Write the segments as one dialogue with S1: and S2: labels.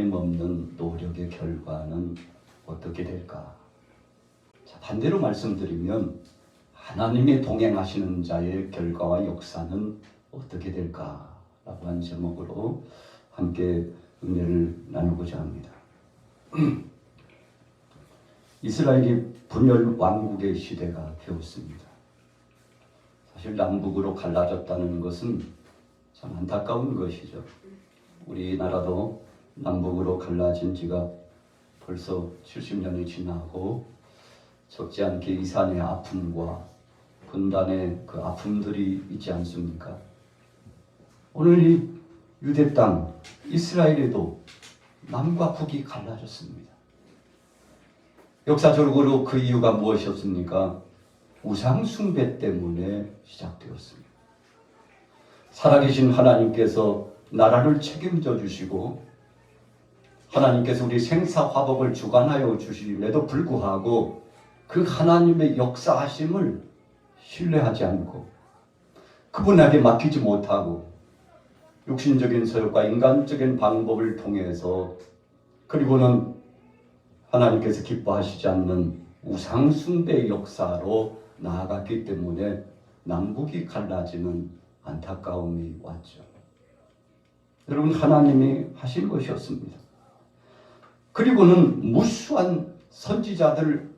S1: 하나님 없는 노력의 결과는 어떻게 될까? 자, 반대로 말씀드리면 하나님이 동행하시는 자의 결과와 역사는 어떻게 될까? 라고 하는 제목으로 함께 은혜를 나누고자 합니다. 이스라엘이 분열 왕국의 시대가 되었습니다. 사실 남북으로 갈라졌다는 것은 참 안타까운 것이죠. 우리나라도 남북으로 갈라진 지가 벌써 70년이 지나고 적지 않게 이산의 아픔과 분단의 그 아픔들이 있지 않습니까? 오늘 이 유대 땅 이스라엘에도 남과 북이 갈라졌습니다. 역사적으로 그 이유가 무엇이었습니까? 우상 숭배 때문에 시작되었습니다. 살아계신 하나님께서 나라를 책임져 주시고 하나님께서 우리 생사화복을 주관하여 주심에도 불구하고 그 하나님의 역사하심을 신뢰하지 않고 그분에게 맡기지 못하고 육신적인 서열과 인간적인 방법을 통해서 그리고는 하나님께서 기뻐하시지 않는 우상 숭배의 역사로 나아갔기 때문에 남북이 갈라지는 안타까움이 왔죠. 여러분, 하나님이 하신 것이었습니다. 그리고는 무수한 선지자들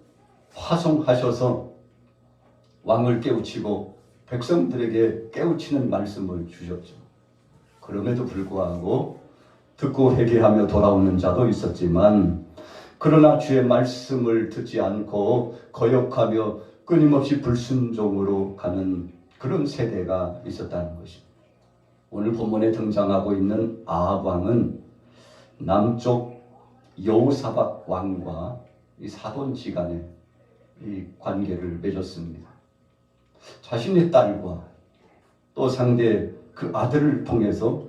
S1: 화송하셔서 왕을 깨우치고 백성들에게 깨우치는 말씀을 주셨죠. 그럼에도 불구하고 듣고 회개하며 돌아오는 자도 있었지만 그러나 주의 말씀을 듣지 않고 거역하며 끊임없이 불순종으로 가는 그런 세대가 있었다는 것입니다. 오늘 본문에 등장하고 있는 아합 왕은 남쪽 여호사밧 왕과 이 사돈지간의 이 관계를 맺었습니다. 자신의 딸과 또 상대 그 아들을 통해서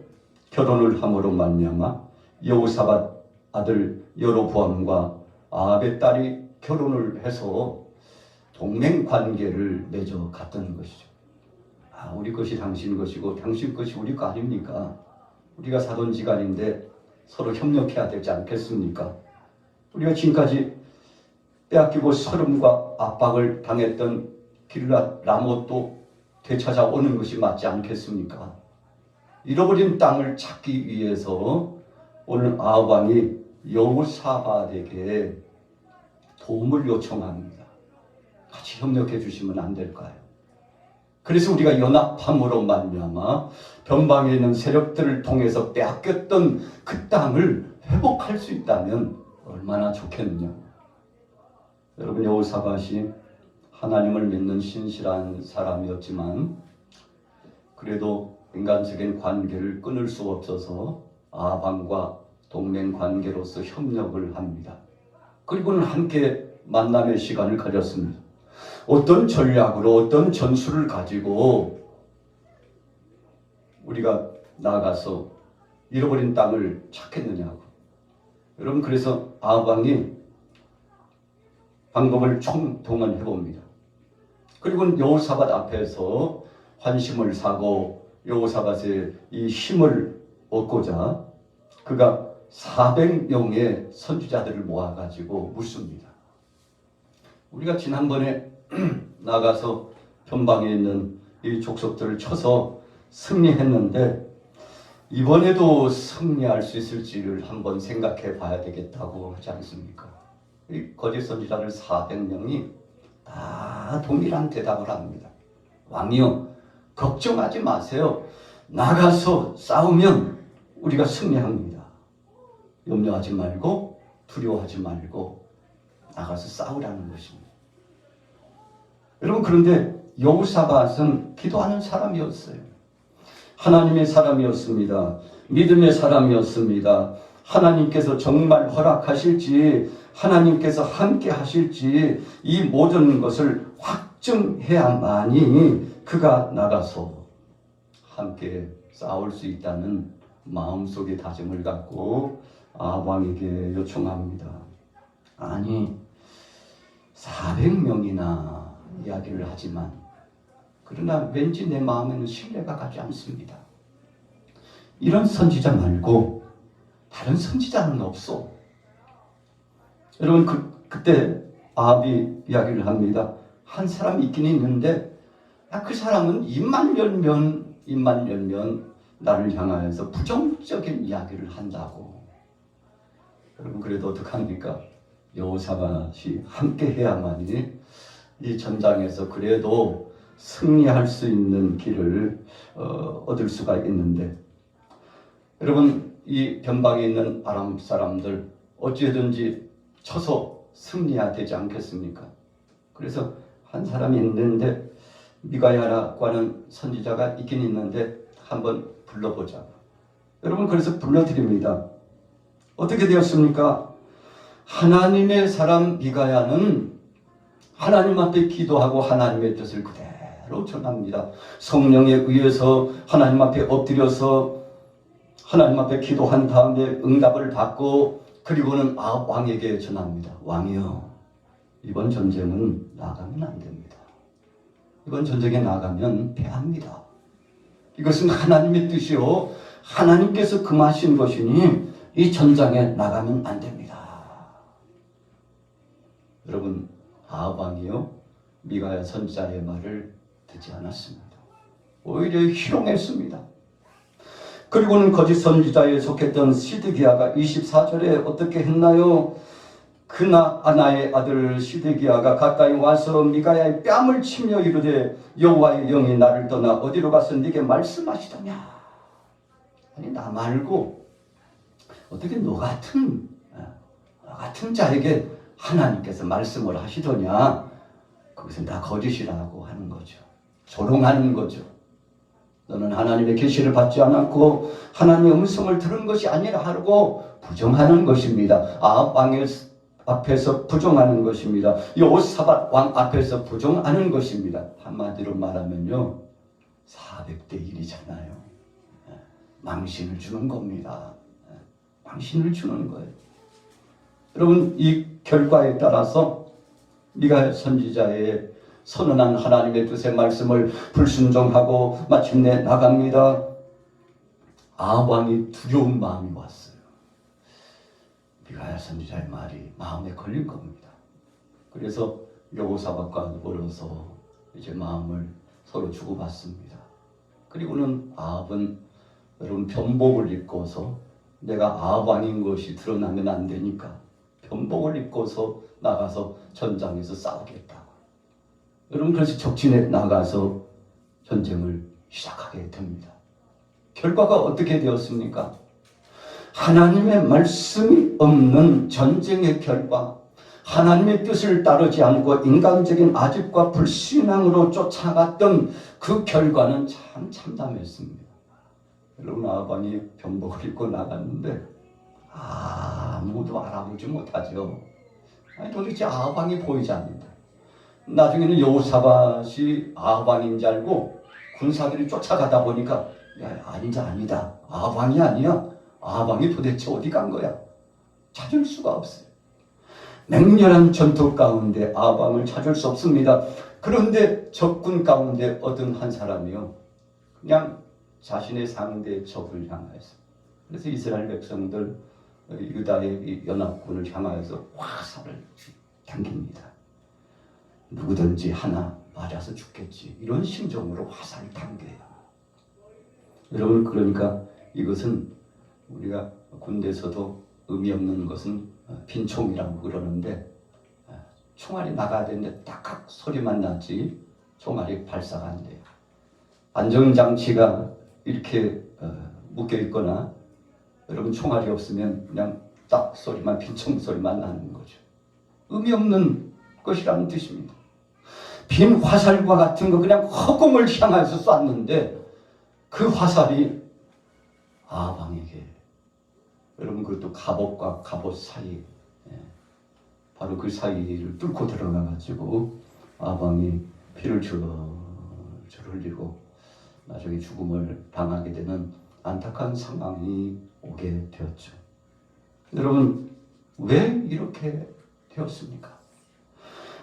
S1: 결혼을 함으로 말미암아 여호사밧 아들 여로보암과 아합의 딸이 결혼을 해서 동맹 관계를 맺어 갔던 것이죠. 우리 것이 당신 것이고 당신 것이 우리 거 아닙니까? 우리가 사돈지간인데 서로 협력해야 되지 않겠습니까? 우리가 지금까지 빼앗기고 서름과 압박을 당했던 길랏 라못도 되찾아오는 것이 맞지 않겠습니까? 잃어버린 땅을 찾기 위해서 오늘 아합 왕이 여호사밧에게 도움을 요청합니다. 같이 협력해 주시면 안 될까요? 그래서 우리가 연합함으로 말미암아 변방에 있는 세력들을 통해서 빼앗겼던 그 땅을 회복할 수 있다면 얼마나 좋겠느냐. 여러분, 여호사밧이 하나님을 믿는 신실한 사람이었지만 그래도 인간적인 관계를 끊을 수 없어서 아합 왕과 동맹 관계로서 협력을 합니다. 그리고는 함께 만남의 시간을 가졌습니다. 어떤 전략으로 어떤 전술을 가지고 우리가 나아가서 잃어버린 땅을 찾겠느냐고. 여러분, 그래서 아합 왕이 방법을 총동원해 봅니다. 그리고 여호사밧 앞에서 환심을 사고 여호사밧의 이 힘을 얻고자 그가 400명의 선지자들을 모아가지고 묻습니다. 우리가 지난번에 나가서 변방에 있는 이 족속들을 쳐서 승리했는데 이번에도 승리할 수 있을지를 한번 생각해 봐야 되겠다고 하지 않습니까? 이 거짓 선지자들 400명이 다 동일한 대답을 합니다. 왕이여, 걱정하지 마세요. 나가서 싸우면 우리가 승리합니다. 염려하지 말고 두려워하지 말고 나가서 싸우라는 것입니다. 여러분, 그런데 여호사밧은 기도하는 사람이었어요. 하나님의 사람이었습니다. 믿음의 사람이었습니다. 하나님께서 정말 허락하실지 하나님께서 함께 하실지 이 모든 것을 확증해야만이 그가 나가서 함께 싸울 수 있다는 마음속의 다짐을 갖고 아합 왕에게 요청합니다. 아니, 400명이나 이야기를 하지만 그러나 왠지 내 마음에는 신뢰가 가지 않습니다. 이런 선지자 말고 다른 선지자는 없어. 여러분 그때 아합이 이야기를 합니다. 한 사람이 있긴 있는데 그 사람은 입만 열면 나를 향하여서 부정적인 이야기를 한다고. 여러분 그래도 어떡합니까? 여호사밧이 함께 해야만이 이 전장에서 그래도 승리할 수 있는 길을 얻을 수가 있는데, 여러분 이 변방에 있는 아람 사람들 어찌든지 쳐서 승리해야 되지 않겠습니까? 그래서 한 사람이 있는데 미가야라고 하는 선지자가 있긴 있는데 한번 불러보자. 여러분 그래서 불러드립니다. 어떻게 되었습니까? 하나님의 사람 미가야는 하나님 앞에 기도하고 하나님의 뜻을 그대로 전합니다. 성령에 의해서 하나님 앞에 엎드려서 하나님 앞에 기도한 다음에 응답을 받고 그리고는 아합 왕에게 전합니다. 왕이여, 이번 전쟁은 나가면 안 됩니다. 이번 전쟁에 나가면 패합니다. 이것은 하나님의 뜻이요 하나님께서 금하신 것이니 이 전장에 나가면 안 됩니다. 여러분 아합 왕이요 미가야 선지자의 말을 듣지 않았습니다. 오히려 희롱했습니다. 그리고는 거짓 선지자에 속했던 시드기야가 24절에 어떻게 했나요? 그나아나의 아들 시드기야가 가까이 와서 미가야의 뺨을 치며 이르되 여호와의 영이 나를 떠나 어디로 가서 네게 말씀하시더냐. 아니 나 말고 어떻게 너 같은 자에게 하나님께서 말씀을 하시더냐. 그것은 다 거짓이라고 하는 거죠. 조롱하는 거죠. 너는 하나님의 계시를 받지 않았고 하나님의 음성을 들은 것이 아니라 하고 부정하는 것입니다. 아합 왕의 앞에서 부정하는 것입니다. 여호사밧 왕 앞에서 부정하는 것입니다. 한마디로 말하면요 400대 1이잖아요. 망신을 주는 겁니다. 망신을 주는 거예요. 여러분 이 결과에 따라서 미가 선지자의 선언한 하나님의 뜻의 말씀을 불순종하고 마침내 나갑니다. 아합 왕이 두려운 마음이 왔어요. 미가야 선지자의 말이 마음에 걸린 겁니다. 그래서 여호사밧과 더불어서 이제 마음을 서로 주고받습니다. 그리고는 아합은 여러분 변복을 입고서 내가 아합 왕인 것이 드러나면 안 되니까 변복을 입고서 나가서 전장에서 싸우겠다고. 여러분 그래서 적진에 나가서 전쟁을 시작하게 됩니다. 결과가 어떻게 되었습니까? 하나님의 말씀이 없는 전쟁의 결과, 하나님의 뜻을 따르지 않고 인간적인 아집과 불신앙으로 쫓아갔던 그 결과는 참 참담했습니다. 여러분 아합 왕이 변복을 입고 나갔는데 아무도 알아보지 못하죠. 아니 도대체 아합 왕이 보이지 않는다. 나중에는 여호사밧이 아합 왕인 줄 알고 군사들이 쫓아가다 보니까 야 아니다 아합 왕이 아니야. 아합 왕이 도대체 어디 간 거야. 찾을 수가 없어요. 맹렬한 전투 가운데 아합 왕을 찾을 수 없습니다. 그런데 적군 가운데 어떤 한 사람이요 그냥 자신의 상대 적을 향하여서, 그래서 이스라엘 백성들 유다의 연합군을 향하여서 화살을 당깁니다. 누구든지 하나 맞아서 죽겠지 이런 심정으로 화살을 당겨요. 여러분 그러니까 이것은 우리가 군대에서도 의미 없는 것은 빈총이라고 그러는데 총알이 나가야 되는데 딱딱 소리만 나지 총알이 발사가 안 돼요. 안정장치가 이렇게 묶여 있거나 여러분 총알이 없으면 그냥 딱 소리만 빈총 소리만 나는 거죠. 의미 없는 것이라는 뜻입니다. 빈 화살과 같은 거 그냥 허공을 향해서 쐈는데 그 화살이 아합 왕에게, 여러분 그것도 갑옷과 갑옷 사이, 바로 그 사이를 뚫고 들어가 가지고 아합 왕이 피를 줄줄 흘리고 나중에 죽음을 당하게 되는 안타까운 상황이 오게 되었죠. 여러분 왜 이렇게 되었습니까?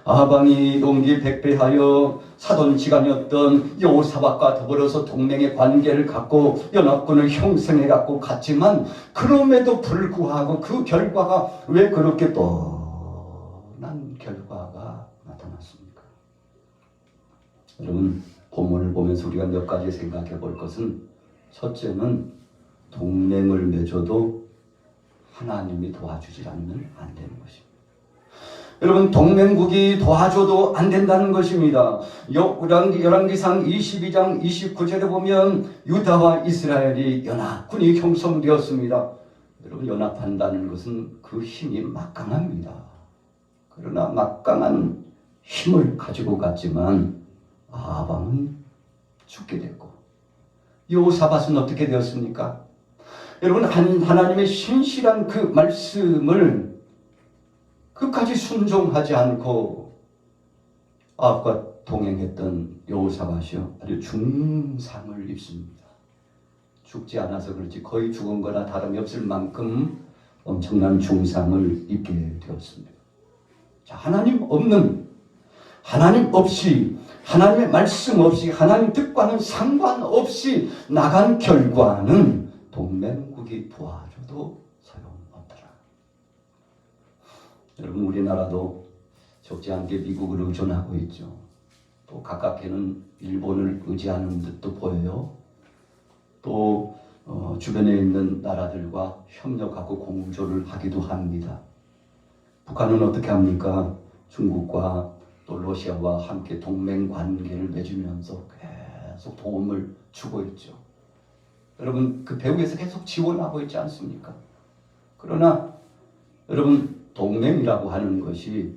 S1: 아방이 용기 백배하여 사돈지간이었던 여호사밧과 더불어서 동맹의 관계를 갖고 연합군을 형성해 갖고 갔지만 그럼에도 불구하고 그 결과가 왜 그렇게 뻔한 결과가 나타났습니까? 여러분, 본문을 보면서 우리가 몇 가지 생각해 볼 것은, 첫째는 동맹을 맺어도 하나님이 도와주지 않으면 안 되는 것입니다. 여러분, 동맹국이 도와줘도 안 된다는 것입니다. 열왕기상 22장 29절에 보면 유다와 이스라엘이 연합군이 형성되었습니다. 여러분, 연합한다는 것은 그 힘이 막강합니다. 그러나 막강한 힘을 가지고 갔지만 아방은 죽게 됐고, 여호사밧은 어떻게 되었습니까? 여러분, 하나님의 신실한 그 말씀을 끝까지 순종하지 않고 아합과 동행했던 여호사밧이요, 아주 중상을 입습니다. 죽지 않아서 그렇지 거의 죽은 거나 다름이 없을 만큼 엄청난 중상을 입게 되었습니다. 자, 하나님 없이, 하나님의 말씀 없이, 하나님 뜻과는 상관없이 나간 결과는 동맹국이 도와줘도 소용없더라. 여러분, 우리나라도 적지 않게 미국을 의존하고 있죠. 또 가깝게는 일본을 의지하는 듯도 보여요. 또 주변에 있는 나라들과 협력하고 공조를 하기도 합니다. 북한은 어떻게 합니까? 중국과 또 러시아와 함께 동맹 관계를 맺으면서 계속 도움을 주고 있죠. 여러분, 그 배후에서 계속 지원하고 있지 않습니까? 그러나 여러분, 동맹이라고 하는 것이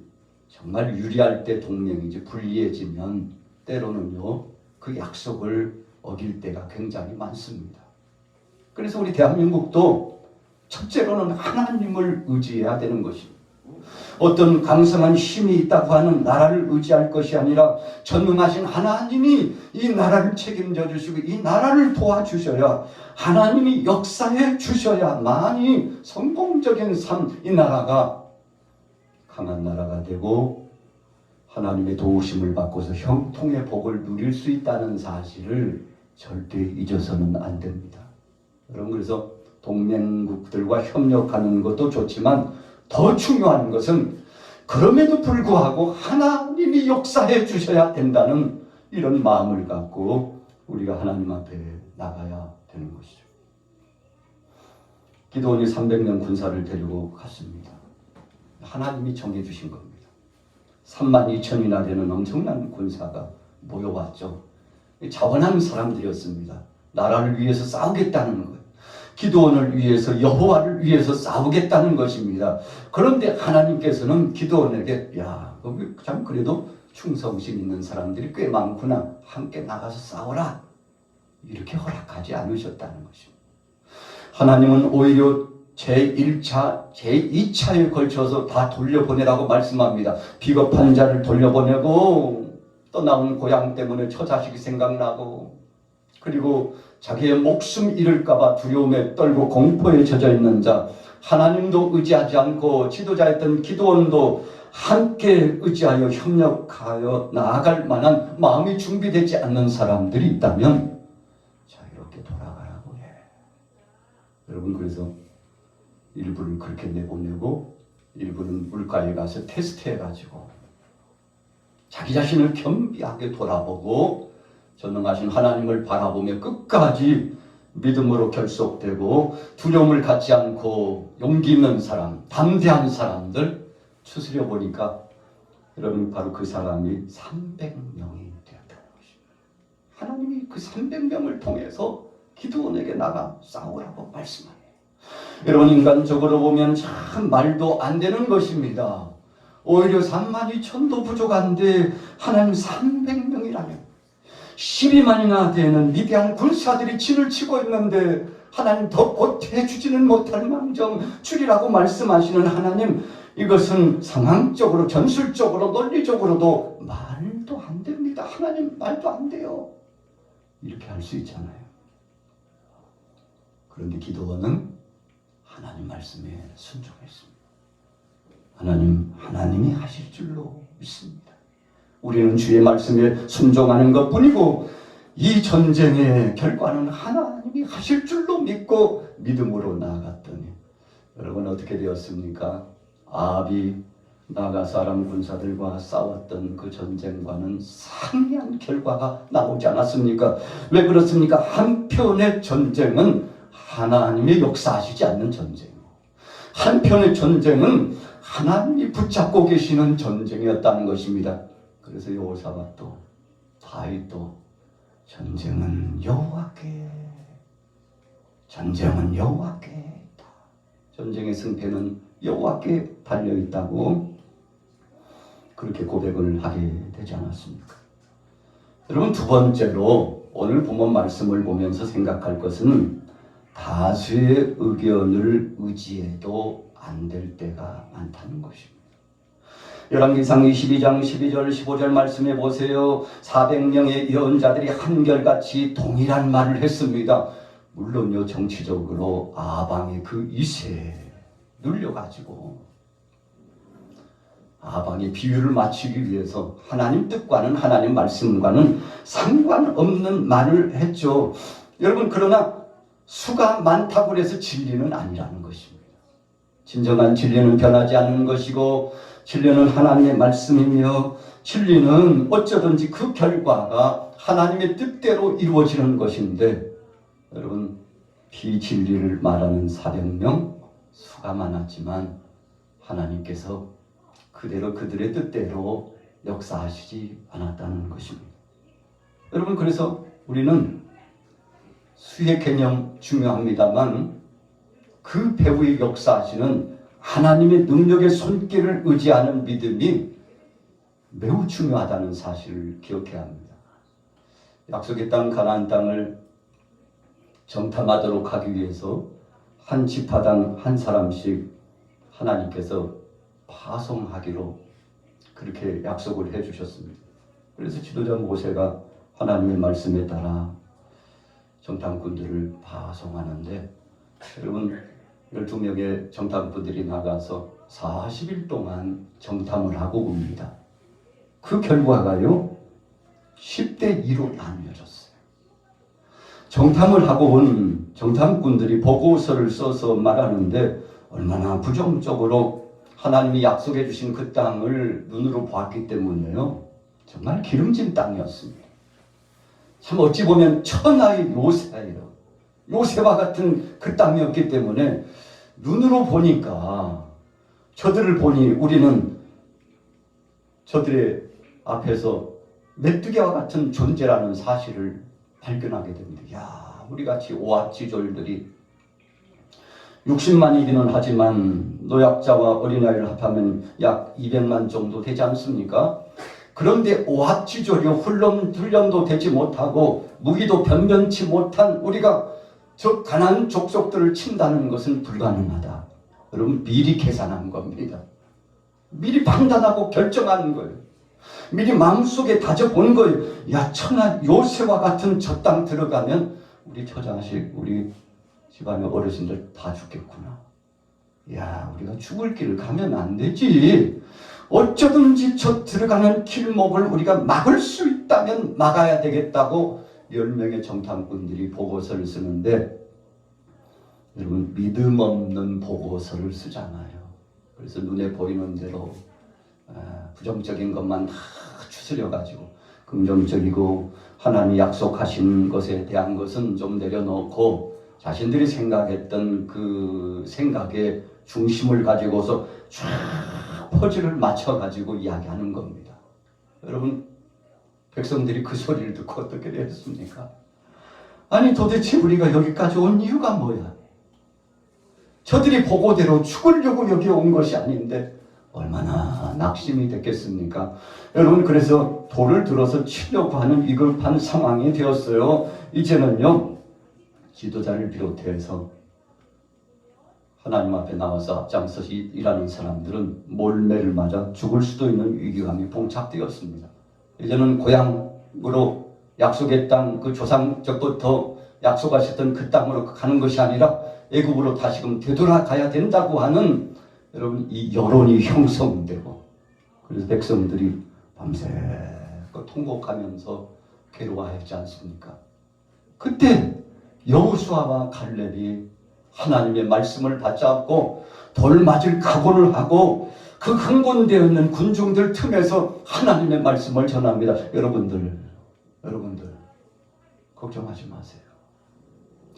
S1: 정말 유리할 때 동맹이지, 불리해지면 때로는요, 그 약속을 어길 때가 굉장히 많습니다. 그래서 우리 대한민국도 첫째로는 하나님을 의지해야 되는 것입니다. 어떤 강성한 힘이 있다고 하는 나라를 의지할 것이 아니라 전능하신 하나님이 이 나라를 책임져 주시고 이 나라를 도와주셔야, 하나님이 역사해 주셔야만이 성공적인 삶, 이 나라가 강한 나라가 되고 하나님의 도우심을 받고서 형통의 복을 누릴 수 있다는 사실을 절대 잊어서는 안 됩니다. 여러분, 그래서 동맹국들과 협력하는 것도 좋지만 더 중요한 것은 그럼에도 불구하고 하나님이 역사해 주셔야 된다는 이런 마음을 갖고 우리가 하나님 앞에 나가야 되는 것이죠. 기드온이 300명 군사를 데리고 갔습니다. 하나님이 정해 주신 겁니다. 32,000이나 되는 엄청난 군사가 모여왔죠. 자원한 사람들이었습니다. 나라를 위해서 싸우겠다는 거예요. 기드온을 위해서, 여호와를 위해서 싸우겠다는 것입니다. 그런데 하나님께서는 기드온에게, 야, 참 그래도 충성심 있는 사람들이 꽤 많구나, 함께 나가서 싸워라, 이렇게 허락하지 않으셨다는 것입니다. 하나님은 오히려 제1차, 제2차에 걸쳐서 다 돌려보내라고 말씀합니다. 비겁한 자를 돌려보내고, 떠나온 고향 때문에 처자식이 생각나고, 그리고 자기의 목숨 잃을까봐 두려움에 떨고 공포에 젖어 있는 자, 하나님도 의지하지 않고 지도자였던 기드온도 함께 의지하여 협력하여 나아갈 만한 마음이 준비되지 않는 사람들이 있다면 자유롭게 돌아가라고 해. 여러분, 그래서 일부를 그렇게 내보내고 일부는 물가에 가서 테스트해가지고 자기 자신을 겸비하게 돌아보고 전능하신 하나님을 바라보며 끝까지 믿음으로 결속되고 두려움을 갖지 않고 용기 있는 사람, 담대한 사람들 추스려 보니까 여러분, 바로 그 사람이 300명이 되었다는 것입니다. 하나님이 그 300명을 통해서 기드온에게 나가 싸우라고 말씀하네요. 여러분, 인간적으로 보면 참 말도 안 되는 것입니다. 오히려 32,000도 부족한데 하나님 300명이라면 12만이나 되는 위대한 군사들이 진을 치고 있는데 하나님 더 보태주지는 못할 망정 주리라고 말씀하시는 하나님, 이것은 상황적으로, 전술적으로, 논리적으로도 말도 안 됩니다. 하나님 말도 안 돼요. 이렇게 할 수 있잖아요. 그런데 기드온은 하나님 말씀에 순종했습니다. 하나님이 하실 줄로 믿습니다. 우리는 주의 말씀에 순종하는 것뿐이고 이 전쟁의 결과는 하나님이 하실 줄로 믿고 믿음으로 나아갔더니 여러분 어떻게 되었습니까? 아합이 나가서 아람 군사들과 싸웠던 그 전쟁과는 상이한 결과가 나오지 않았습니까? 왜 그렇습니까? 한편의 전쟁은 하나님이 역사하시지 않는 전쟁, 한편의 전쟁은 하나님이 붙잡고 계시는 전쟁이었다는 것입니다. 그래서 여호사밧도 다윗도 전쟁은 여호와께 있다. 전쟁의 승패는 여호와께 달려있다고 그렇게 고백을 하게 되지 않았습니까? 여러분 두 번째로 오늘 본문 말씀을 보면서 생각할 것은 다수의 의견을 의지해도 안 될 때가 많다는 것입니다. 열왕기상 22장 12절 15절 말씀해 보세요. 400명의 예언자들이 한결같이 동일한 말을 했습니다. 물론요 정치적으로 아방의 그 이세에 눌려가지고 아방의 비유를 맞추기 위해서 하나님 뜻과는 하나님 말씀과는 상관없는 말을 했죠. 여러분 그러나 수가 많다고 해서 진리는 아니라는 것입니다. 진정한 진리는 변하지 않는 것이고 진리는 하나님의 말씀이며 진리는 어쩌든지 그 결과가 하나님의 뜻대로 이루어지는 것인데 여러분 비진리를 말하는 400명 수가 많았지만 하나님께서 그대로 그들의 뜻대로 역사하시지 않았다는 것입니다. 여러분 그래서 우리는 수의 개념 중요합니다만 그 배후에 역사하시는 하나님의 능력의 손길을 의지하는 믿음이 매우 중요하다는 사실을 기억해야 합니다. 약속의 땅 가나안 땅을 정탐하도록 하기 위해서 한 지파당 한 사람씩 하나님께서 파송하기로 그렇게 약속을 해주셨습니다. 그래서 지도자 모세가 하나님의 말씀에 따라 정탐꾼들을 파송하는데 여러분 12명의 정탐꾼들이 나가서 40일 동안 정탐을 하고 옵니다. 그 결과가요 10대 2로 나뉘어졌어요. 정탐을 하고 온 정탐꾼들이 보고서를 써서 말하는데 얼마나 부정적으로 하나님이 약속해 주신 그 땅을 눈으로 보았기 때문에요 정말 기름진 땅이었습니다. 참 어찌 보면 천하의 요새예요. 요새와 같은 그 땅이었기 때문에 눈으로 보니까 저들을 보니 우리는 저들의 앞에서 메뚜기와 같은 존재라는 사실을 발견하게 됩니다. 야, 우리같이 오합지졸들이 60만이기는 하지만 노약자와 어린아이를 합하면 약 200만 정도 되지 않습니까? 그런데 오합지졸이요 훈련도 되지 못하고 무기도 변변치 못한 우리가 저 가난한 족속들을 친다는 것은 불가능하다. 여러분 미리 계산한 겁니다. 미리 판단하고 결정하는 거예요. 미리 마음속에 다져본 거예요. 야 천하 요새와 같은 저 땅 들어가면 우리 처자식 우리 집안의 어르신들 다 죽겠구나. 야 우리가 죽을 길을 가면 안 되지. 어쩌든지 저 들어가는 길목을 우리가 막을 수 있다면 막아야 되겠다고 10명의 정탐꾼들이 보고서를 쓰는데 여러분 믿음 없는 보고서를 쓰잖아요. 그래서 눈에 보이는 대로 부정적인 것만 다 추스려가지고 긍정적이고 하나님이 약속하신 것에 대한 것은 좀 내려놓고 자신들이 생각했던 그 생각의 중심을 가지고서 쫙 퍼즐을 맞춰가지고 이야기하는 겁니다. 여러분 백성들이 그 소리를 듣고 어떻게 됐습니까? 아니 도대체 우리가 여기까지 온 이유가 뭐야? 저들이 보고대로 죽으려고 여기 온 것이 아닌데 얼마나 낙심이 됐겠습니까? 여러분 그래서 돌을 들어서 치려고 하는 위급한 상황이 되었어요. 이제는요 지도자를 비롯해서 하나님 앞에 나와서 앞장서서 일하는 사람들은 몰매를 맞아 죽을 수도 있는 위기감이 봉착되었습니다. 이제는 고향으로 약속의 땅 그 조상적부터 약속하셨던 그 땅으로 가는 것이 아니라 애굽으로 다시금 되돌아가야 된다고 하는 여러분 이 여론이 형성되고 그래서 백성들이 밤새 통곡하면서 괴로워했지 않습니까? 그때 여호수아와 갈렙이 하나님의 말씀을 받잡고 돌 맞을 각오를 하고 그 흥분되어 있는 군중들 틈에서 하나님의 말씀을 전합니다. 여러분들 걱정하지 마세요.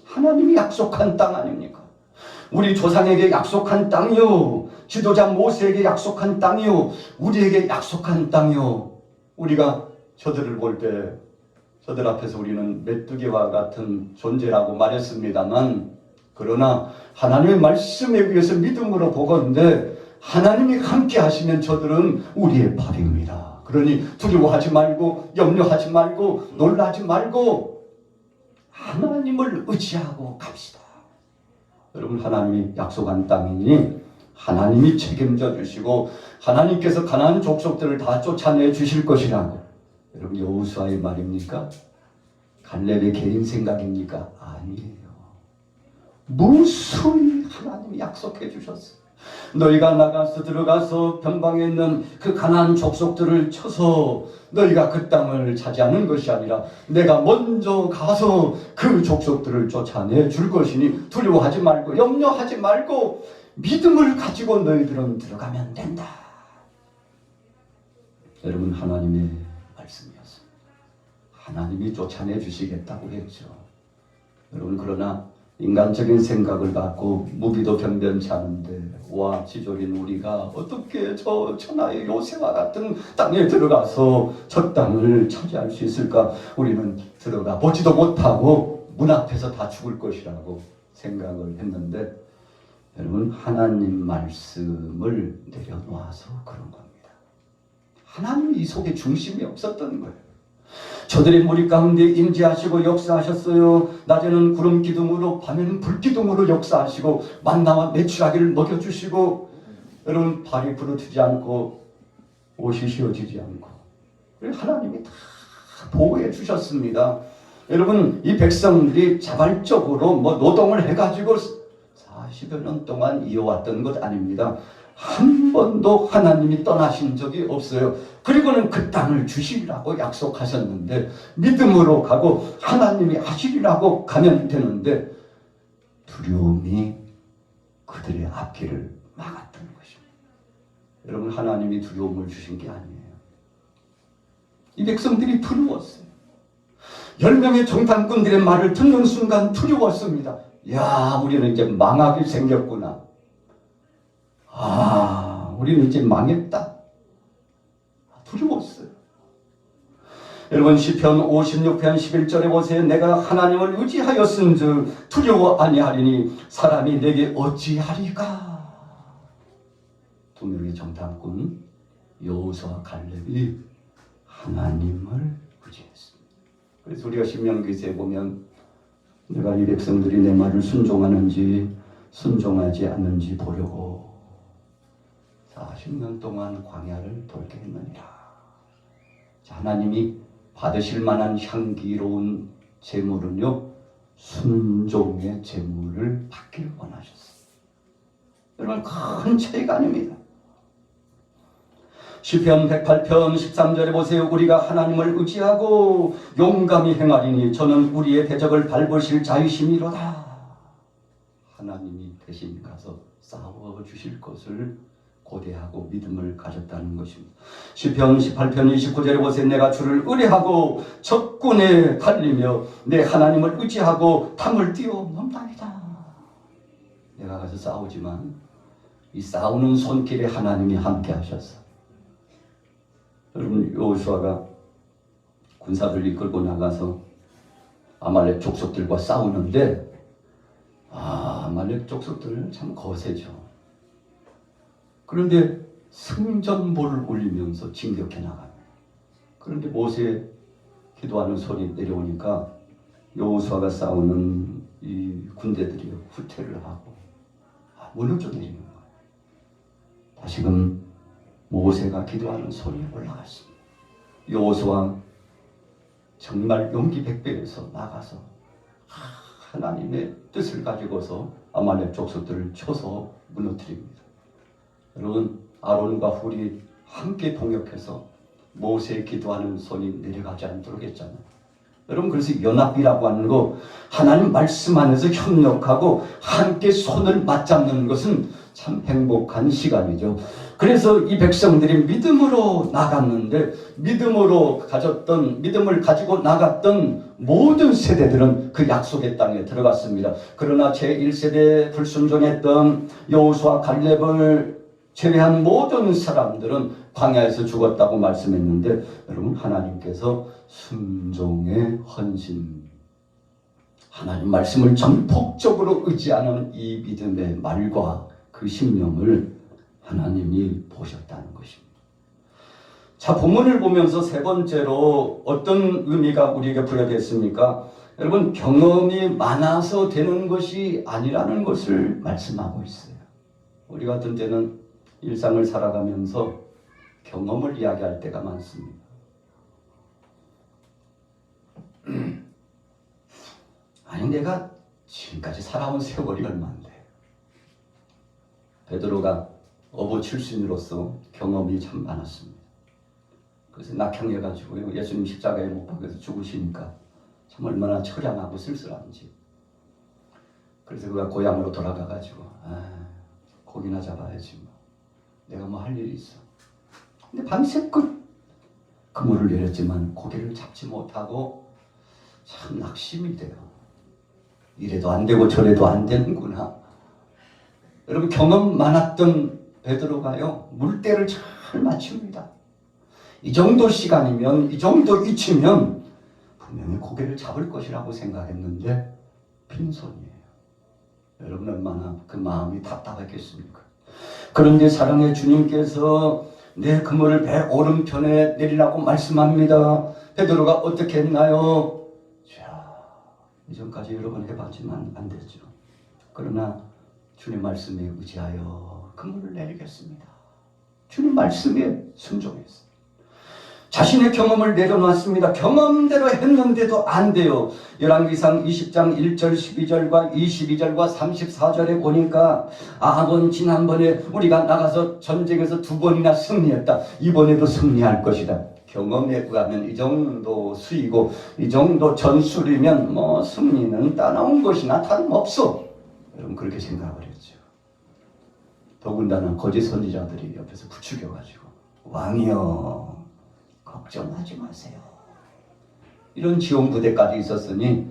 S1: 하나님이 약속한 땅 아닙니까? 우리 조상에게 약속한 땅이요, 지도자 모세에게 약속한 땅이요, 우리에게 약속한 땅이요. 우리가 저들을 볼 때 저들 앞에서 우리는 메뚜기와 같은 존재라고 말했습니다만, 그러나 하나님의 말씀에 의해서 믿음으로 보건대 하나님이 함께 하시면 저들은 우리의 밥입니다. 그러니 두려워하지 말고 염려하지 말고 놀라지 말고 하나님을 의지하고 갑시다. 여러분, 하나님이 약속한 땅이니 하나님이 책임져 주시고 하나님께서 가나안 족속들을 다 쫓아내 주실 것이라고. 여러분, 여호수아의 말입니까? 갈렙의 개인 생각입니까? 아니에요. 무수히 하나님이 약속해 주셨어요. 너희가 나가서 들어가서 변방에 있는 그 가나안 족속들을 쳐서 너희가 그 땅을 차지하는 것이 아니라 내가 먼저 가서 그 족속들을 쫓아내 줄 것이니 두려워하지 말고 염려하지 말고 믿음을 가지고 너희들은 들어가면 된다. 여러분, 하나님의 말씀이었습니다. 하나님이 쫓아내 주시겠다고 했죠. 여러분, 그러나 인간적인 생각을 갖고 무기도 변변치 않은데 와 지졸인 우리가 어떻게 저 천하의 요새와 같은 땅에 들어가서 저 땅을 차지할 수 있을까? 우리는 들어가 보지도 못하고 문 앞에서 다 죽을 것이라고 생각을 했는데, 여러분, 하나님 말씀을 내려놓아서 그런 겁니다. 하나님이 이 속에 중심이 없었던 거예요. 저들의 무리 가운데 임재하시고 역사하셨어요. 낮에는 구름 기둥으로 밤에는 불 기둥으로 역사하시고 만나와 메추라기를 먹여주시고, 여러분, 발이 부르트지 않고 옷이 휘어지지 않고 하나님이 다 보호해 주셨습니다. 여러분, 이 백성들이 자발적으로 노동을 해가지고 40여 년 동안 이어왔던 것 아닙니다. 한 번도 하나님이 떠나신 적이 없어요. 그리고는 그 땅을 주시리라고 약속하셨는데 믿음으로 가고 하나님이 하시리라고 가면 되는데 두려움이 그들의 앞길을 막았던 것입니다. 여러분, 하나님이 두려움을 주신 게 아니에요. 이 백성들이 두려웠어요. 10명의 정탐꾼들의 말을 듣는 순간 두려웠습니다. 야, 우리는 이제 망하게 생겼구나. 우리는 이제 망했다. 두려웠어요. 여러분, 시편 56편 11절에 보세요. 내가 하나님을 의지하였은즉 두려워 아니하리니 사람이 내게 어찌하리까. 두 명의 정탐꾼 여호수아 갈렙이 하나님을 의지했습니다. 그래서 우리가 신명기서에 보면 내가 이 백성들이 내 말을 순종하는지 순종하지 않는지 보려고 40년 동안 광야를 돌게 했느니라. 하나님이 받으실 만한 향기로운 제물은요, 순종의 제물을 받기를 원하셨어요. 여러분, 큰 차이가 아닙니다. 시편 108편 13절에 보세요. 우리가 하나님을 의지하고 용감히 행하리니 저는 우리의 대적을 밟으실 자유심이로다. 하나님이 대신 가서 싸워주실 것을 고대하고 믿음을 가졌다는 것입니다. 시편 18편 29절에 보세요. 내가 주를 의뢰하고 적군에 달리며 내 하나님을 의지하고 담을 뛰어넘다니다. 내가 가서 싸우지만 이 싸우는 손길에 하나님이 함께 하셨어. 여러분, 여호수아가 군사들 이끌고 나가서 아말렉 족속들과 싸우는데 아말렉 족속들은 참 거세죠. 그런데 승전보를 울리면서 진격해 나가요. 그런데 모세 기도하는 소리 내려오니까 여호수아가 싸우는 이 군대들이 후퇴를 하고 무너져 내리는 거예요. 다시금 모세가 기도하는 소리 올라갔습니다. 여호수아 정말 용기 백배에서 나가서 하나님의 뜻을 가지고서 아말렉 족속들을 쳐서 무너뜨립니다. 여러분, 아론과 훌이 함께 동역해서 모세의 기도하는 손이 내려가지 않도록 했잖아요. 여러분, 그래서 연합이라고 하는 거, 하나님 말씀 안에서 협력하고 함께 손을 맞잡는 것은 참 행복한 시간이죠. 그래서 이 백성들이 믿음으로 나갔는데, 믿음을 가지고 나갔던 모든 세대들은 그 약속의 땅에 들어갔습니다. 그러나 제1세대 불순종했던 여호수아 갈렙을 제외한 모든 사람들은 광야에서 죽었다고 말씀했는데, 여러분, 하나님께서 순종의 헌신, 하나님 말씀을 전폭적으로 의지하는 이 믿음의 말과 그 신념을 하나님이 보셨다는 것입니다. 자, 본문을 보면서 세 번째로 어떤 의미가 우리에게 부여됐습니까? 여러분, 경험이 많아서 되는 것이 아니라는 것을 말씀하고 있어요. 우리 같은 때는 일상을 살아가면서 경험을 이야기할 때가 많습니다. 아니, 내가 지금까지 살아온 세월이 얼마인데. 베드로가 어부 출신으로서 경험이 참 많았습니다. 그래서 낙향해가지고 예수님 십자가에 못 박혀서 죽으시니까 참 얼마나 처량하고 쓸쓸한지. 그래서 그가 고향으로 돌아가가지고 고기나 잡아야지 뭐. 내가 뭐 할 일이 있어. 근데 밤새껏 그물을 내렸지만 고기를 잡지 못하고 참 낙심이 돼요. 이래도 안 되고 저래도 안 되는구나. 여러분, 경험 많았던 베드로가요, 물때를 잘 맞춥니다. 이 정도 시간이면, 이 정도 위치면 분명히 고개를 잡을 것이라고 생각했는데 빈손이에요. 여러분, 얼마나 그 마음이 답답했겠습니까? 그런데 사랑의 주님께서 내 그물을 배 오른편에 내리라고 말씀합니다. 베드로가 어떻게 했나요? 자, 이전까지 여러 번 해봤지만 안 됐죠. 그러나 주님 말씀에 의지하여 그물을 내리겠습니다. 주님 말씀에 순종했어요. 자신의 경험을 내려놨습니다. 경험대로 했는데도 안 돼요. 열왕기상 20장 1절 12절과 22절과 34절에 보니까 아합은 지난번에 우리가 나가서 전쟁에서 2번이나 승리했다. 이번에도 승리할 것이다. 경험에 의하면 이 정도 수이고 이 정도 전술이면 뭐 승리는 따라온 것이나 다름없어. 여러분, 그렇게 생각을 했죠. 더군다나 거짓 선지자들이 옆에서 부추겨가지고 왕이여 걱정하지 마세요. 이런 지원 부대까지 있었으니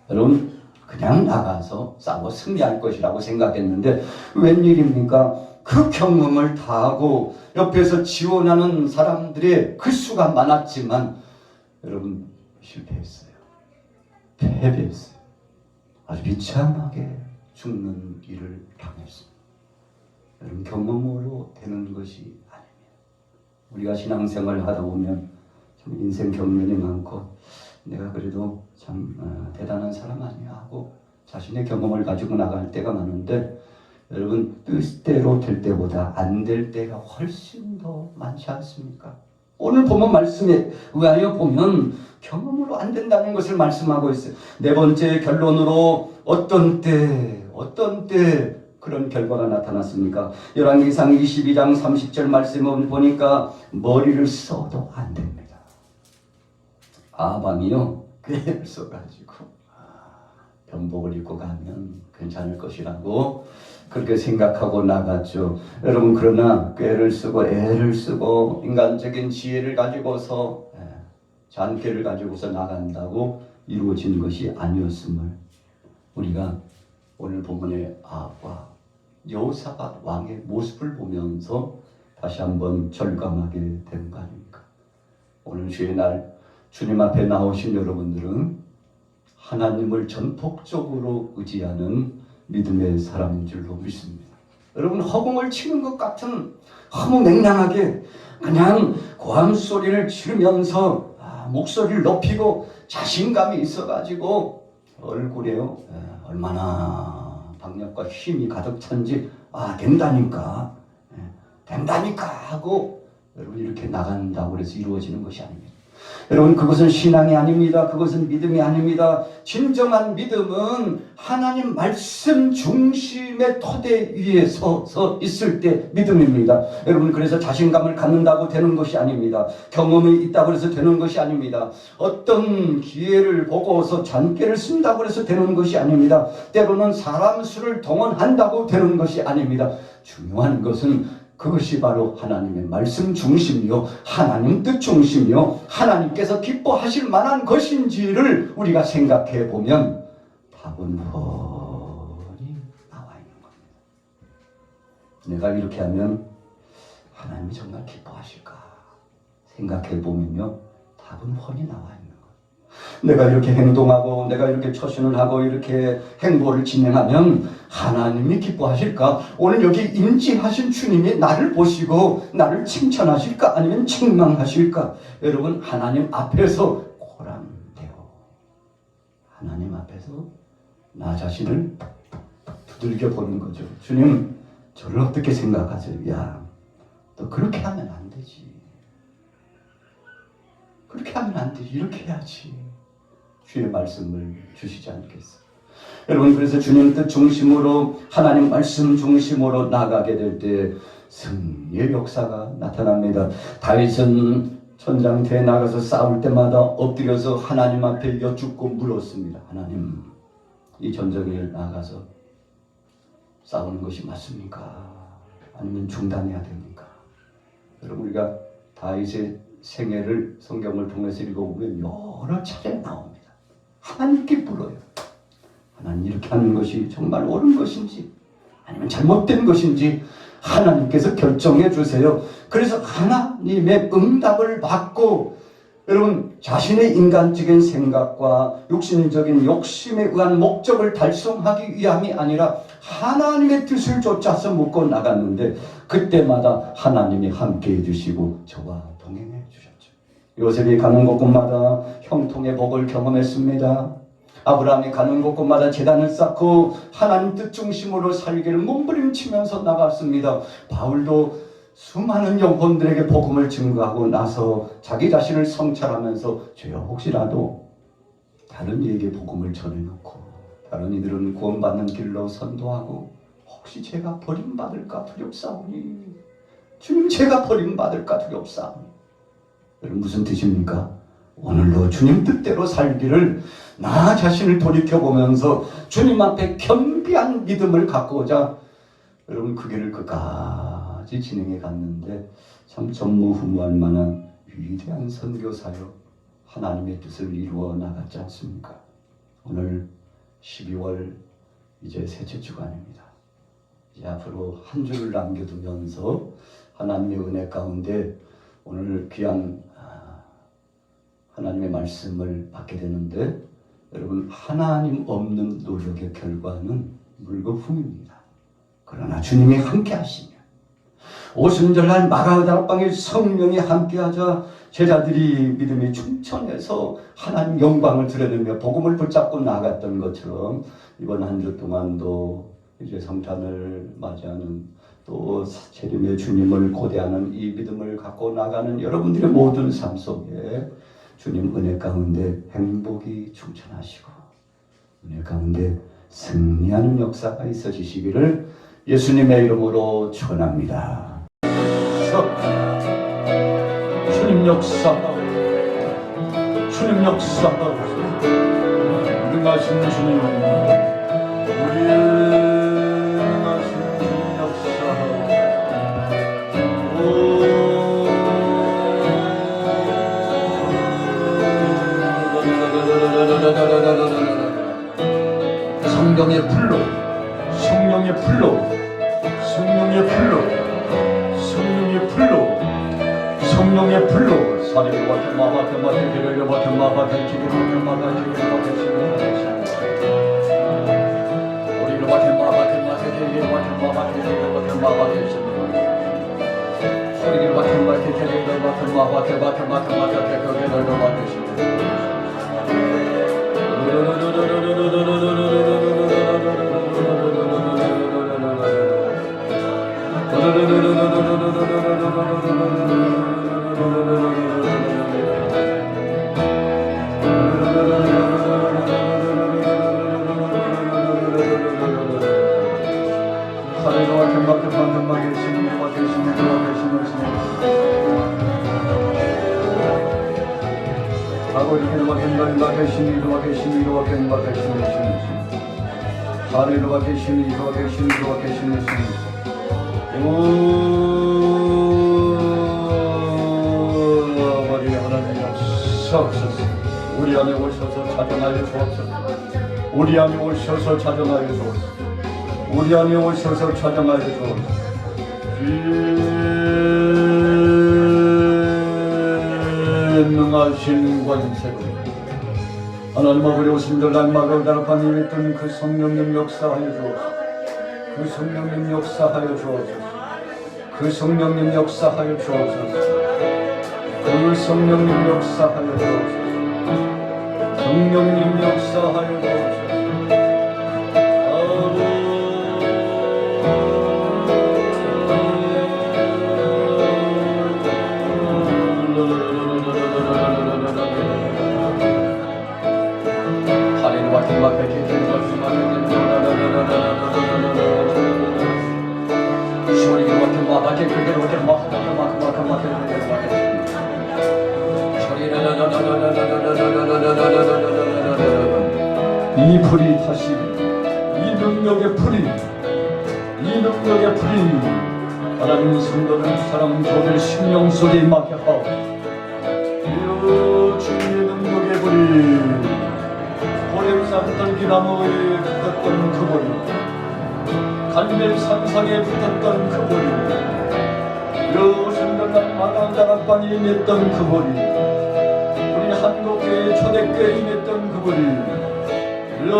S1: 여러분, 그냥 나가서 싸워 승리할 것이라고 생각했는데 웬일입니까? 그 경험을 다 하고 옆에서 지원하는 사람들의 그 수가 많았지만 여러분, 실패했어요. 패배했어요. 아주 비참하게 죽는 일을 당했습니다. 여러분, 경험으로 되는 것이 아닙니다. 우리가 신앙생활을 하다 보면 참 인생 경륜이 많고 내가 그래도 참 대단한 사람 아니야 하고 자신의 경험을 가지고 나갈 때가 많은데 여러분, 뜻대로 될 때보다 안 될 때가 훨씬 더 많지 않습니까? 오늘 보면 말씀에 의하여 보면 경험으로 안 된다는 것을 말씀하고 있어요. 네 번째 결론으로 어떤 때 그런 결과가 나타났습니까? 열왕기상 22장 30절 말씀을 보니까 머리를 써도 안 됩니다. 아방이요, 꾀를 써가지고 변복을 입고 가면 괜찮을 것이라고 그렇게 생각하고 나갔죠. 여러분, 그러나 꾀를 쓰고 애를 쓰고 인간적인 지혜를 가지고서 잔꾀를 가지고서 나간다고 이루어진 것이 아니었음을 우리가 오늘 본문의 아합과 여호사밧 왕의 모습을 보면서 다시 한번 절감하게 되는 거 아닙니까? 오늘 주의 날 주님 앞에 나오신 여러분들은 하나님을 전폭적으로 의지하는 믿음의 사람인 줄로 믿습니다. 여러분, 허공을 치는 것 같은 너무 맹랑하게 그냥 고함 소리를 지르면서 목소리를 높이고 자신감이 있어가지고 얼굴에요 얼마나 박력과 힘이 가득 찬지 된다니까 하고 여러분 이렇게 나간다고 해서 이루어지는 것이 아닙니다. 여러분, 그것은 신앙이 아닙니다. 그것은 믿음이 아닙니다. 진정한 믿음은 하나님 말씀 중심의 토대 위에 서서 있을 때 믿음입니다. 여러분, 그래서 자신감을 갖는다고 되는 것이 아닙니다. 경험이 있다고 해서 되는 것이 아닙니다. 어떤 기회를 보고서 잔꾀를 쓴다고 해서 되는 것이 아닙니다. 때로는 사람 수를 동원한다고 되는 것이 아닙니다. 중요한 것은 그것이 바로 하나님의 말씀 중심이요, 하나님 뜻 중심이요, 하나님께서 기뻐하실 만한 것인지를 우리가 생각해 보면 답은 훤히 나와 있는 겁니다. 내가 이렇게 하면 하나님이 정말 기뻐하실까 생각해 보면요, 답은 훤히 나와 있는 거예요. 내가 이렇게 행동하고 내가 이렇게 처신을 하고 이렇게 행보를 진행하면 하나님이 기뻐하실까? 오늘 여기 임재하신 주님이 나를 보시고 나를 칭찬하실까? 아니면 책망하실까? 여러분, 하나님 앞에서 고란되어 하나님 앞에서 나 자신을 두들겨 보는 거죠. 주님, 저를 어떻게 생각하세요? 야, 너 그렇게 하면 안 되지. 그렇게 하면 안 되지. 이렇게 해야지. 주의 말씀을 주시지 않겠어요? 여러분, 그래서 주님 뜻 중심으로, 하나님 말씀 중심으로 나가게 될 때 승리의 역사가 나타납니다. 다윗은 전장터에 나가서 싸울 때마다 엎드려서 하나님 앞에 여쭙고 물었습니다. 하나님, 이 전쟁에 나가서 싸우는 것이 맞습니까? 아니면 중단해야 됩니까? 여러분, 우리가 다윗의 생애를 성경을 통해서 읽어보면 여러 차례 나옵니다. 하나님께 물어요. 하나님, 이렇게 하는 것이 정말 옳은 것인지 아니면 잘못된 것인지 하나님께서 결정해 주세요. 그래서 하나님의 응답을 받고, 여러분, 자신의 인간적인 생각과 육신적인 욕심에 의한 목적을 달성하기 위함이 아니라 하나님의 뜻을 쫓아서 묻고 나갔는데, 그때마다 하나님이 함께해 주시고 저와 동행해 주셨죠. 요셉이 가는 곳곳마다 형통의 복을 경험했습니다. 아브라함이 가는 곳곳마다 제단을 쌓고 하나님 뜻 중심으로 살기를 몸부림치면서 나갔습니다. 바울도 수많은 영혼들에게 복음을 증거하고 나서 자기 자신을 성찰하면서 주여, 혹시라도 다른 이에게 복음을 전해놓고 다른 이들은 구원받는 길로 선도하고 혹시 제가 버림받을까 두렵사오니, 주님, 제가 버림받을까 두렵사오니. 여러분, 무슨 뜻입니까? 오늘도 주님 뜻대로 살기를 나 자신을 돌이켜보면서 주님 앞에 겸비한 믿음을 갖고자, 여러분, 그 길을 끝까지 진행해 갔는데 참 전무후무할 만한 위대한 선교사요, 하나님의 뜻을 이루어 나갔지 않습니까? 오늘 12월 이제 셋째 주간입니다. 이제 앞으로 한 주를 남겨두면서 하나님의 은혜 가운데 오늘 귀한 하나님의 말씀을 받게 되는데, 여러분, 하나님 없는 노력의 결과는 물거품입니다. 그러나 주님이 함께 하시면, 오순절날 마가다락방에 성령이 함께하자 제자들이 믿음이 충천해서 하나님 영광을 드러내며 복음을 붙잡고 나갔던 것처럼, 이번 한 주 동안도 이제 성탄을 맞이하는, 또 재림의 주님을 고대하는 이 믿음을 갖고 나가는 여러분들의 모든 삶 속에 주님 은혜 가운데 행복이 충천하시고 은혜 가운데 승리하는 역사가 있어지시기를 예수님의 이름으로 축원합니다. 주님 역사, 주님 역사, 능하신 주님, 우리의 성령의 불로, 성령의 불로, 성령의 불로, 성령의 불로, 성령의 불로, 사리를 맡은 마바테 맡은 기를 맡은 마바테 기를 맡은 마바테 기를 맡은 우리를 맡은 마바테 맡은 기를 맡은 마바테 기를 맡은 마바테 소리를 맡은 마바테 기를 맡은 마바테 맡은 마바테 기를 맡은 우리 안에 오셔서 자정하여 주옵소서. 우리 안에 오셔서 자정하여 주옵소서. 우리 안에 오셔서 자정하여 주옵소서. 능하신 권세로 하나님 아버지 오신들 날마다 다락방에 있던 그 성령님 역사하여 주옵소서. 그 성령님 역사하여 주옵소서. 그 성령님 역사하여 주옵소서. 그 성령님 역사하여 주옵소서. 성령님 역사하여 주옵소서. 이 불이 다시 이 능력의 불이 하나님 성도들 사랑 조들 심령 속에 임하게 하오. 주님의 능력의 불이 고렘산 떨기나무에 붙었던 그 불이 갈멜 산상에 붙었던 그 불이 오순절날 마당다락방에 임했던 그 불이 우리 한국교회 초대교회에 임했던 그 불이 우리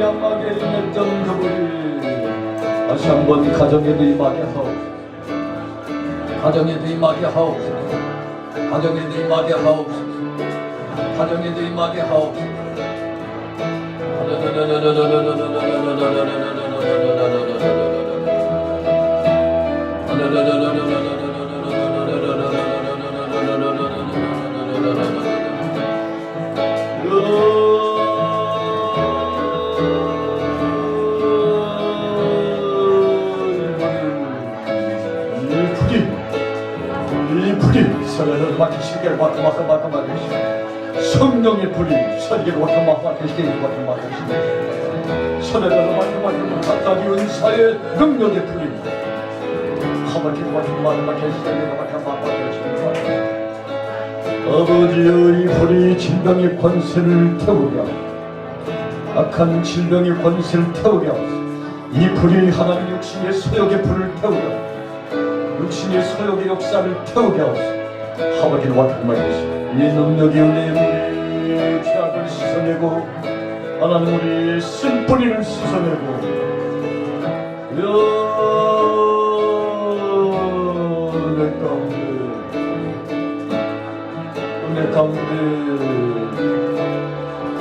S1: 양막에 임했던 그 불이 다시 한번 가정에도 임하게 하옵소서. 가정에도 임하게 하옵소서. 가정에도 임하게 하옵소서. 가정에도 임하게 하옵소서. 이 불이 서로를 막히시게 막히시게 성령의 불이 서리게 막히시게 서로를 막히시게 각각의 은사의 능력의 불이 아버지의 이 불이 질병의 권세를 태우게 하고 악한 질병의 권세를 태우게 하고 이 불이 하나님 육신의 소욕의 불을 태우게 하고 육신의 소욕의 역사를 태우게 하옵소서. 하나님의 같은 말이시 이 능력의 은혜의 우리 죄악을 씻어내고 하나님 우리 쓴뿌리를 씻어내고 은혜 가운데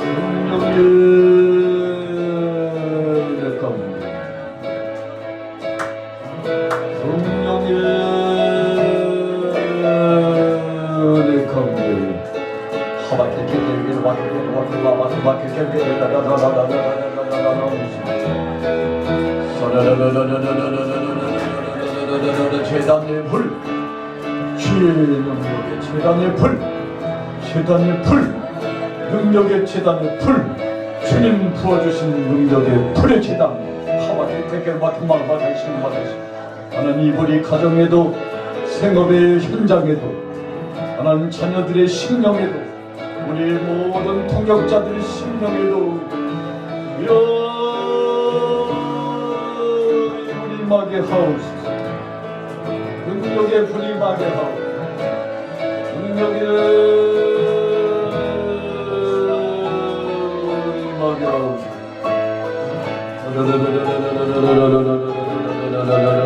S1: 능력의 은혜 가운데 재단의 불, 주의 능력의 재단의 불, 재단의 불, 능력의 재단의 불, 주님 부어주신 능력의 불의 재단, 하와의 대결 맡은 마음 받으시는 하나님 이 불이 가정에도 생업의 현장에도 하나님 자녀들의 심령에도 우리 모든 통역자들의 심령에도 불이 임하게 하옵소서. 능력의 불이 임하게 하옵소서. 능력의 임하게 하옵소서.